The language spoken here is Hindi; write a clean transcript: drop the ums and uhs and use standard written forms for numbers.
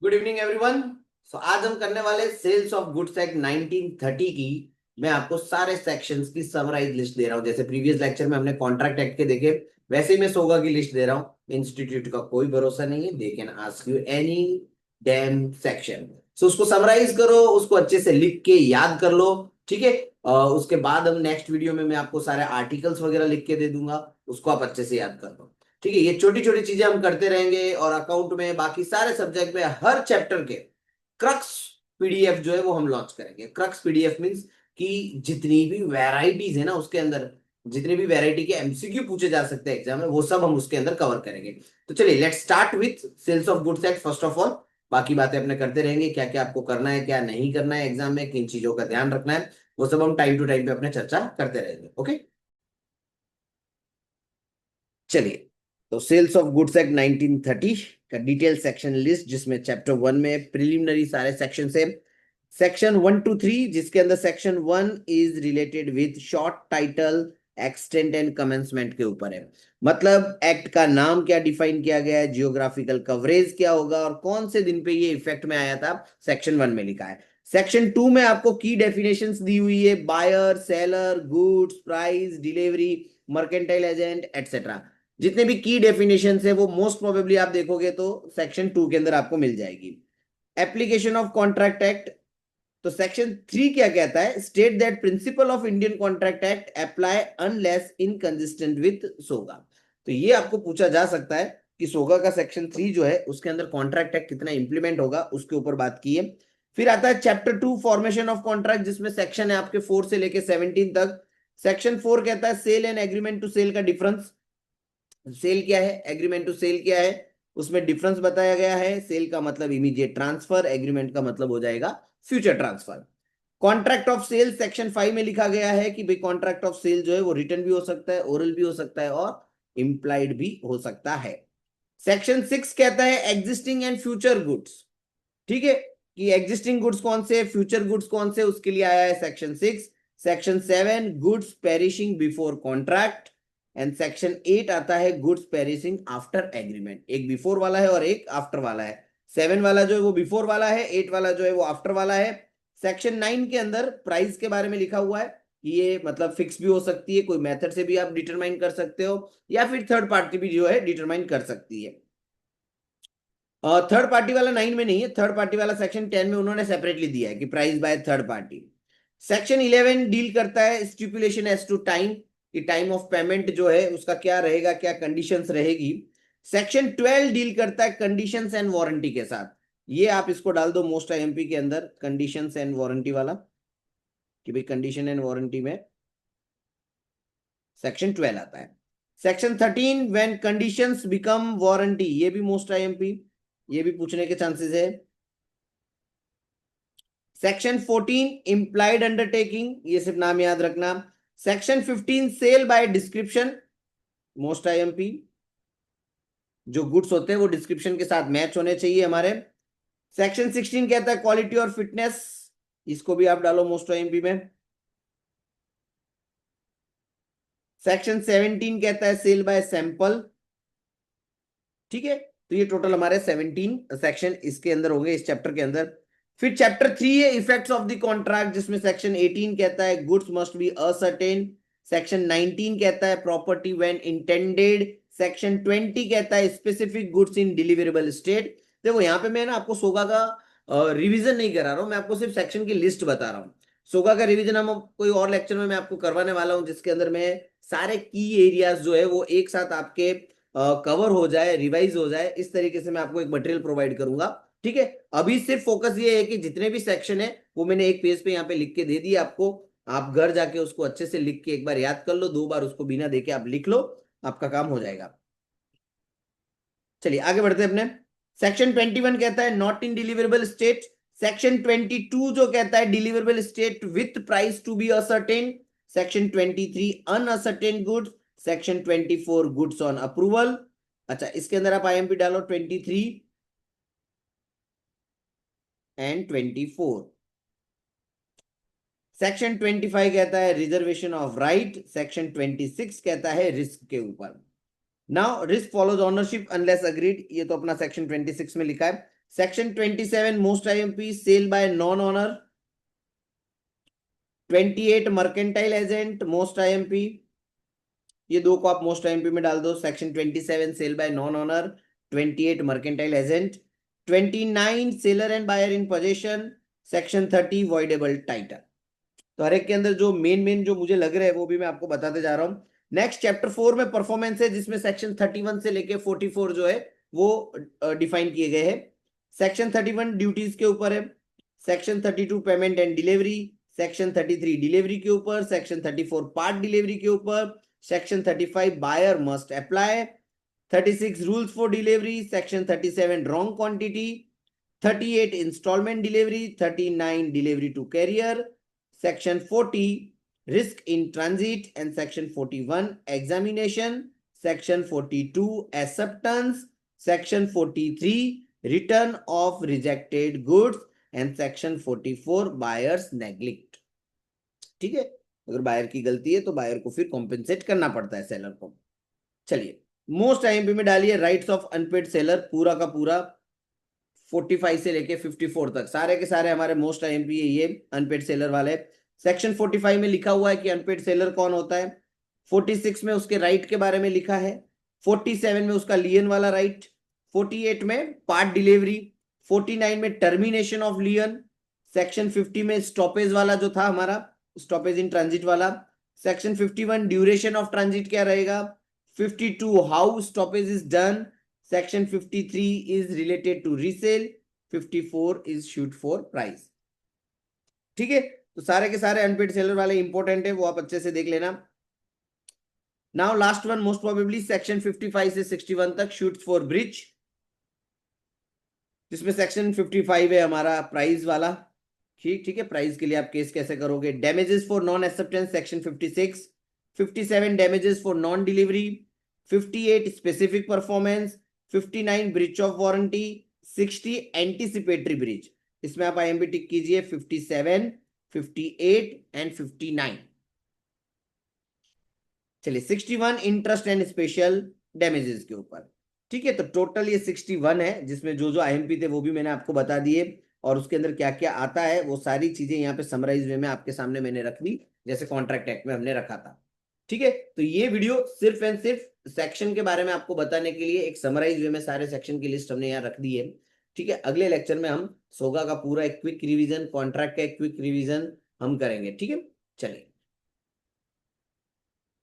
Good evening everyone. आज हम करने वाले सेल्स ऑफ गुड्स एक्ट 1930 की। मैं आपको सारे सेक्शंस की समराइज लिस्ट दे रहा हूं। जैसे प्रीवियस लेक्चर में हमने कॉन्ट्रैक्ट एक्ट के देखे, वैसे ही मैं सोगा की लिस्ट दे रहा हूं। इंस्टीट्यूट का कोई भरोसा नहीं है, they can ask you any damn section. So उसको समराइज करो, उसको अच्छे से लिख के याद कर लो, ठीक है। उसके बाद हम नेक्स्ट वीडियो में मैं आपको सारे आर्टिकल्स वगैरह लिख के दे दूंगा, उसको आप अच्छे से याद कर लो, ठीक है। ये छोटी छोटी चीजें हम करते रहेंगे और अकाउंट में बाकी सारे सब्जेक्ट में हर चैप्टर के क्रक्स पीडीएफ जो है वो हम लॉन्च करेंगे। क्रक्स पीडीएफ मींस कि जितनी भी वैरायटीज है ना उसके अंदर, जितनी भी वैरायटी के एमसीक्यू पूछे जा सकते हैं एग्जाम में, वो सब हम उसके अंदर कवर करेंगे। तो चलिए let's start with sales of goods act first of all. बाकी बातें अपने करते रहेंगे, क्या क्या आपको करना है क्या नहीं करना है एग्जाम में, किन चीजों का ध्यान रखना है, वो सब हम टाइम टू टाइम पे अपने चर्चा करते रहेंगे। ओके, चलिए। तो सेल्स ऑफ गुड्स एक्ट 1930 का डिटेल सेक्शन लिस्ट, जिसमें चैप्टर 1 में प्रिलिमिनरी सारे सेक्शन है, सेक्शन 1 to 3, जिसके अंदर section 1 is related with short title extent and commencement के ऊपर है। मतलब एक्ट का नाम क्या डिफाइन किया गया है, जियोग्राफिकल कवरेज क्या होगा और कौन से दिन पे ये इफेक्ट में आया था, सेक्शन 1 में लिखा है। सेक्शन 2 में आपको की डेफिनेशंस दी हुई है, buyer, seller, goods, price, delivery, mercantile agent etcetera. जितने भी की डेफिनेशन है वो मोस्ट प्रोबेबली आप देखोगे तो सेक्शन 2 के अंदर आपको मिल जाएगी। एप्लीकेशन ऑफ कॉन्ट्रैक्ट एक्ट, तो सेक्शन 3 क्या कहता है, state that principle of Indian contract act apply unless inconsistent with सोगा। तो ये आपको पूछा जा सकता है कि सोगा का सेक्शन 3 जो है उसके अंदर कॉन्ट्रैक्ट एक्ट कितना इंप्लीमेंट होगा, उसके ऊपर बात की है। फिर आता है चैप्टर 2 फॉर्मेशन ऑफ कॉन्ट्रैक्ट, जिसमें सेक्शन है आपके 4 से लेके 17 तक। सेक्शन 4 कहता है sale and agreement to sale का डिफरेंस। सेल क्या है, एग्रीमेंट टू सेल क्या है, उसमें डिफरेंस बताया गया है। सेल का मतलब इमीडिएट ट्रांसफर, एग्रीमेंट का मतलब हो जाएगा future transfer. Contract of sale section 5 में लिखा गया है कि भाई कॉन्ट्रैक्ट ऑफ सेल जो है वो रिटर्न भी हो सकता है, ओरल भी हो सकता है और इंप्लाइड भी हो सकता है। सेक्शन 6 कहता है एग्जिस्टिंग एंड फ्यूचर गुड्स, ठीक है, कि एग्जिस्टिंग गुड्स कौन से, फ्यूचर गुड्स कौन से, उसके लिए आया है section 6। Section 7 goods perishing before contract and section 8 आता है गुड्स पेरिशिंग आफ्टर एग्रीमेंट। एक बिफोर वाला है और एक आफ्टर वाला है। 7 वाला जो है वो बिफोर वाला है, 8 वाला जो है वो आफ्टर वाला है। सेक्शन 9 के अंदर प्राइस के बारे में लिखा हुआ है कि ये मतलब फिक्स भी हो सकती है, कोई मेथड से भी आप डिटरमाइन कर सकते हो या फिर थर्ड पार्टी भी जो है डिटरमाइन कर सकती है। थर्ड पार्टी वाला 9 में नहीं है, थर्ड पार्टी वाला सेक्शन 10 में उन्होंने सेपरेटली दिया है कि price by third party. Section 11 deal करता है स्टिपुलेशन एज टू टाइम, कि टाइम ऑफ पेमेंट जो है उसका क्या रहेगा, क्या कंडीशंस रहेगी। सेक्शन 12 डील करता है कंडीशंस एंड वारंटी के साथ। ये आप इसको डाल दो मोस्ट आईएमपी के अंदर, कंडीशंस एंड वारंटी वाला, कि भाई कंडीशन एंड वारंटी में सेक्शन 12 आता है। Section 13 when conditions become warranty, ये भी मोस्ट आईएमपी, ये भी पूछने के चांसेस है। सेक्शन 14 इंप्लाइड अंडरटेकिंग, ये सिर्फ नाम याद रखना। Section 15 sale by description, most IMP, जो गुड्स होते हैं वो डिस्क्रिप्शन के साथ मैच होने चाहिए हमारे। सेक्शन 16 कहता है क्वालिटी और फिटनेस, इसको भी आप डालो मोस्ट आईएमपी में। सेक्शन 17 कहता है सेल बाय सैंपल, ठीक है। तो ये टोटल हमारे 17 सेक्शन इसके अंदर होंगे, इस चैप्टर के अंदर। फिर चैप्टर 3 है इफेक्ट्स ऑफ द कॉन्ट्रैक्ट, जिसमें सेक्शन 18 कहता है goods must be ascertain. Section 19 कहता है प्रॉपर्टी व्हेन इंटेंडेड। सेक्शन 20 कहता है specific goods in deliverable state. देखो यहाँ पे मैं ना आपको सोगा का रिवीजन नहीं करा रहा हूँ, मैं आपको सिर्फ सेक्शन की लिस्ट बता रहा हूँ। सोगा का रिवीजन हम कोई और लेक्चर में मैं आपको करवाने वाला हूँ, जिसके अंदर मैं सारे की एरियाज जो है वो एक साथ आपके कवर हो जाए, रिवाइज हो जाए, इस तरीके से मैं आपको एक मटेरियल प्रोवाइड करूंगा, ठीक है। अभी सिर्फ फोकस ये है कि जितने भी सेक्शन है वो मैंने एक पेज पे यहाँ पे लिख के दे दिए आपको। आप घर जाके उसको अच्छे से लिख के एक बार याद कर लो, 2 बार उसको बिना देखे आप लिख लो, आपका काम हो जाएगा। चलिए आगे बढ़ते हैं अपने। सेक्शन 21 कहता है not in deliverable state. Section 22 जो कहता है deliverable state with price to be ascertain. Section 23 unascertain goods. Section 24 goods on approval. अच्छा, इसके अंदर आप आईएमपी डालो 23 एंड 24। सेक्शन 25 कहता है रिजर्वेशन ऑफ राइट। सेक्शन 26 कहता है रिस्क के ऊपर। Now risk follows ownership unless agreed, ये तो अपना सेक्शन 26 में लिखा है। Section 27 most IMP sale by non owner, 28 mercantile agent most IMP, ये दो को आप मोस्ट आईएमपी में डाल दो, section 27 sale by non owner, 28 mercantile agent, 29 seller and buyer in possession, section 30 voidable title. तो हर एक के अंदर जो मेन जो मुझे लग रहा है वो भी मैं आपको बताते जा रहा हूं। नेक्स्ट चैप्टर 4 में परफॉर्मेंस है, जिसमें सेक्शन 31 से लेके 44 जो है वो डिफाइन किए गए हैं। सेक्शन 31 ड्यूटीज के ऊपर है, section 32 payment and delivery, section 33 delivery के ऊपर, सेक्शन 34 पार्ट डिलीवरी के ऊपर, section 35 buyer must apply, 36 rules for delivery, section 37 wrong quantity, 38 instalment delivery, 39 delivery to carrier, section 40 risk in transit, and section 41 examination, section 42 acceptance, section 43 return of rejected goods, and section 44 buyer's neglect। ठीक है, अगर बायर की गलती है तो बायर को फिर कॉम्पेंसेट करना पड़ता है सेलर को। चलिए, मोस्ट आईएमपी में डालिए राइट्स ऑफ अनपेड सेलर, पूरा का पूरा 45 से लेके 54 तक सारे के सारे हमारे मोस्ट आईएमपी है ये अनपेड सेलर वाले। सेक्शन 45 में लिखा हुआ है कि अनपेड सेलर कौन होता है, 46 में उसके राइट के बारे में लिखा है, 47 में उसका लियन वाला राइट, 48 में पार्ट डिलीवरी, 49 में टर्मिनेशन ऑफ लियन, सेक्शन 50 में स्टॉपेज वाला जो था हमारा स्टॉपेज इन ट्रांजिट वाला, सेक्शन 51 ड्यूरेशन ऑफ ट्रांजिट क्या रहेगा, 52 how stoppage is done, section 53 is related to resale, 54 is shoot for price। ठीक है, तो सारे के सारे अनपेड सेलर वाले इंपॉर्टेंट है, वो आप अच्छे से देख लेना। Now last one most probably section 55 से 61 तक शूट्स फॉर ब्रिज, जिसमें सेक्शन 55 है हमारा प्राइस वाला। ठीक है, प्राइस के लिए आप केस कैसे करोगे। Damages for non acceptance section 56, 57 damages for non delivery, 58 specific performance, 59 breach of warranty, 60 anticipatory breach. इसमें आप आईएमपी टिक कीजिए 57, 58 एंड 59। चलिए 61 इंटरेस्ट एंड स्पेशल डैमेजेस के ऊपर। ठीक है, तो टोटल ये 61 है, जिसमें जो जो आईएमपी थे वो भी मैंने आपको बता दिए, और उसके अंदर क्या क्या आता है वो सारी चीजें यहाँ पे समराइज वे में आपके सामने मैंने रख दी, जैसे कॉन्ट्रैक्ट एक्ट में हमने रखा था। ठीक है, तो ये वीडियो सिर्फ एंड सिर्फ सेक्शन के बारे में आपको बताने के लिए, एक समराइज वे में सारे सेक्शन की लिस्ट हमने यहाँ रख दी है। ठीक है, अगले लेक्चर में हम सोगा का पूरा एक क्विक रिवीजन, कॉन्ट्रैक्ट का एक क्विक रिवीजन हम करेंगे। ठीक है, चलिए।